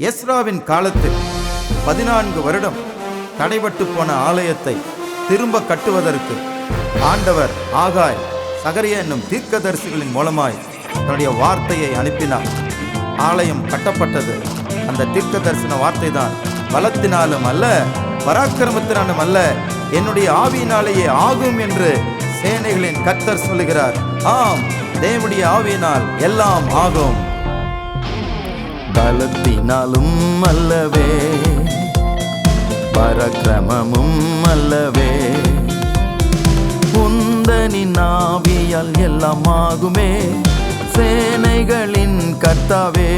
எஸ்ராவின் காலத்தில் 14 வருடம் தடைபட்டு போன ஆலயத்தை திரும்ப கட்டுவதற்கு ஆண்டவர் ஆகாய், சகரியா என்னும் தீர்க்கதரிசிகளின் மூலமாய் தன்னுடைய வார்த்தையை அனுப்பினார். ஆலயம் கட்டப்பட்டது. அந்த தீர்க்க தரிசன வார்த்தை தான், பலத்தினாலும் அல்ல பராக்கிரமத்தினாலும் அல்ல, என்னுடைய ஆவியினாலேயே ஆகும் என்று சேனைகளின் கர்த்தர் சொல்லுகிறார். ஆம், தேவனுடைய ஆவியினால் எல்லாம் ஆகும். பலத்தினாலும் அல்லவே பராக்கிரமமும் அல்லவே, உந்தனின் ஆவியால் எல்லாம் ஆகுமே, சேனைகளின் கர்த்தாவே.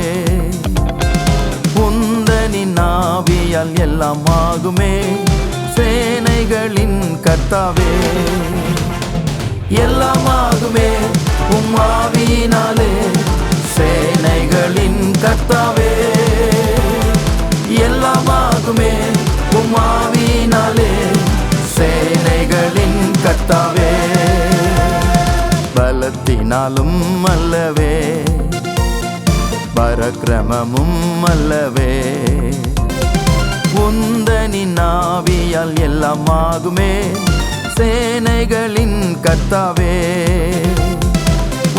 உந்தனின் ஆவியால் எல்லாம் ஆகுமே, சேனைகளின் கர்த்தாவே. எல்லாம் ஆகுமே உம் ஆவியினாலே, சேனைகளின் கர்த்தாவே. எல்லாம் ஆகுமே உம் ஆவியினாலே, சேனைகளின் கர்த்தாவே. பலத்தினாலும் அல்லவே பராக்கிரமமும் அல்லவே, உந்தனின் ஆவியால் எல்லாம் ஆகுமே, சேனைகளின் கர்த்தாவே.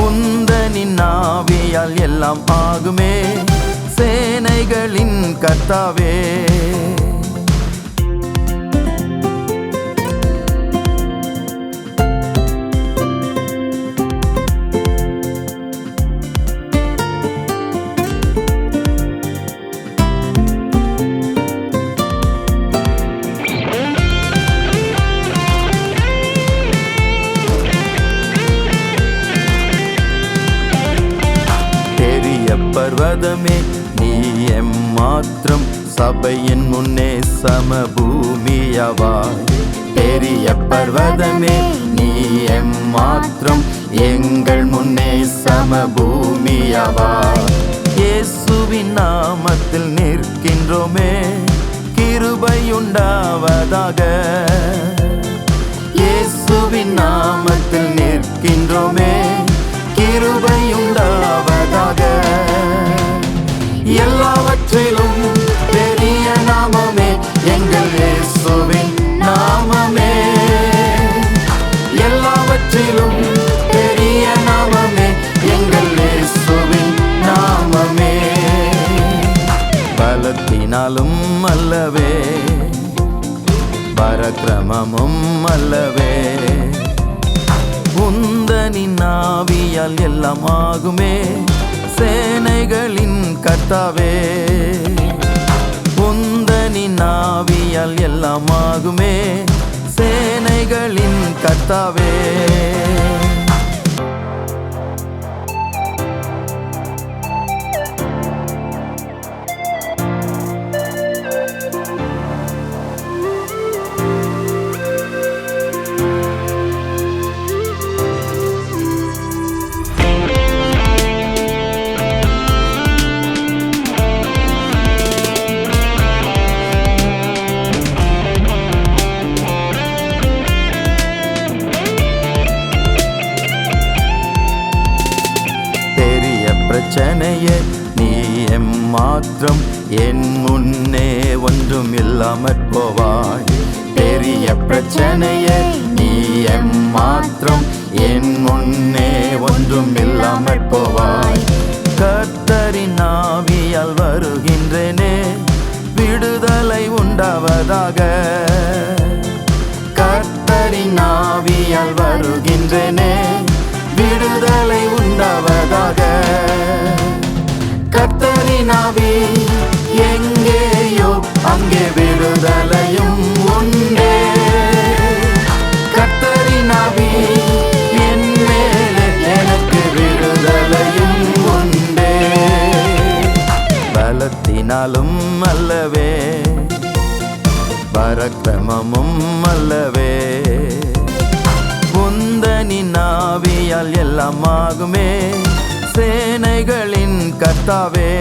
உந்தனின் ஆவியால் எல்லாம் ஆகுமே, சேனைகளின் கர்த்தாவே. பர்வதமே நீ எம்மாத்திரம், சபையின் முன்னே சமபூமியவாய். பெரிய பர்வதமே நீ எம்மாத்திரம், எங்கள் முன்னே சமபூமியவாய். இயேசுவின் நாமத்தில் நிற்கின்றோமே, கிருபையுண்டாவதாக. இயேசுவின் நாமத்தில் நிற்கின்றோமே, கிருபையுண்டாவதாக. எல்லாவற்றிலும் பெரிய நாமமே எங்கள் இயேசுவின் நாமமே. எல்லாவற்றிலும் பெரிய நாமமே எங்கள் இயேசுவின் நாமமே. பலத்தினாலும் அல்லவே பராக்கிரமமும் அல்லவே, உந்தனின் ஆவியால் எல்லாம் ஆகுமே, சேனைகளின் கர்த்தாவே. உந்தனின் ஆவியால் எல்லாம் ஆகுமே, சேனைகளின் கர்த்தாவே. பிரச்சனையே நீ எம்மாத்திரம், என் முன்னே ஒன்றும் இல்லாமற் போவாய். பெரிய பிரச்சனையே நீ எம்மாத்திரம், என் முன்னே ஒன்றும் இல்லாமற் போவாய். கர்த்தரின் ஆவியால் வருகின்றேனே, விடுதலை உண்டாவதாக. கர்த்தரின் ஆவியால் வருகின்றேனே, விடுதலை உண்டாவதாக. கர்த்தரின் ஆவி எங்கேயோ அங்கே விடுதலையும் உண்டே. கர்த்தரின் ஆவி என் மேலே, எனக்கு விடுதலையும் உண்டே. பலத்தினாலும் அல்லவே பராக்கிரமமும் அல்லவே, உந்தனின் ஆவியால் எல்லாம் ஆகுமே, சேனைகளின் கர்த்தாவே.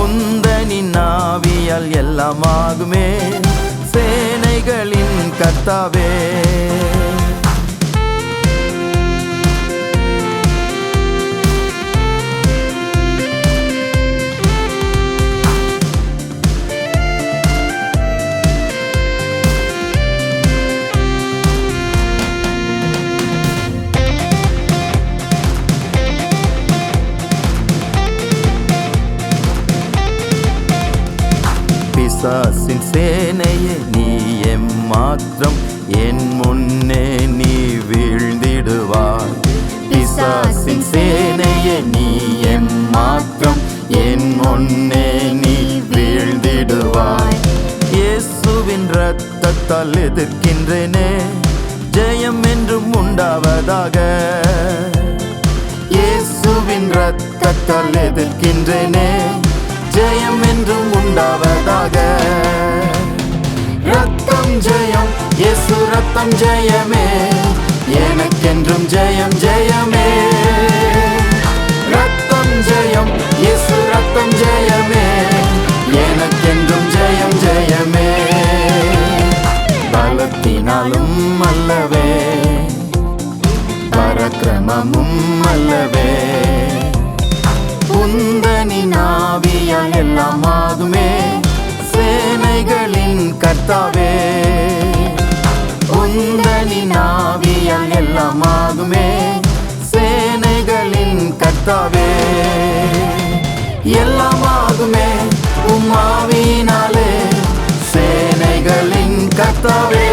உந்தனின் ஆவியால் எல்லாம் ஆகுமே, சேனைகளின் கர்த்தாவே. பிசாசின் சேனையே நீ எம்மாத்திரம் என் முன்னே நீ வீழ்ந்திடுவாய். பிசாசின் சேனையே நீ எம்மாத்திரம் என் முன்னே நீ வீழ்ந்திடுவாய். இயேசுவின் இரத்தத்தால் எதிர்க்கின்றேனே, ஜெயம் என்றும் உண்டாவதாக. இயேசுவின் இரத்தத்தால் எதிர்க்கின்றேனே, ஜெயம் என்றும் உண்டாவதாக. ரத்தம் ஜெயம், இயேசு ரத்தம் ஜெயமே, எனக்கென்றும் ஜெயம் ஜெயமே. ரத்தம் ஜெயம், இயேசு ரத்தம் ஜெயமே, எனக்கென்றும் ஜெயம் ஜெயமே. பலத்தினாலும் அல்லவே, பரக்கிரமமும் அல்லவே, உந்தனின் ஆவியால் எல்லாம் ஆகுமே, சேனைகளின் கர்த்தாவே. உந்தனின் ஆவியால் எல்லாம் ஆகுமே, சேனைகளின் கர்த்தாவே. எல்லாம் ஆகுமே உம் ஆவியினாலே, சேனைகளின் கர்த்தாவே.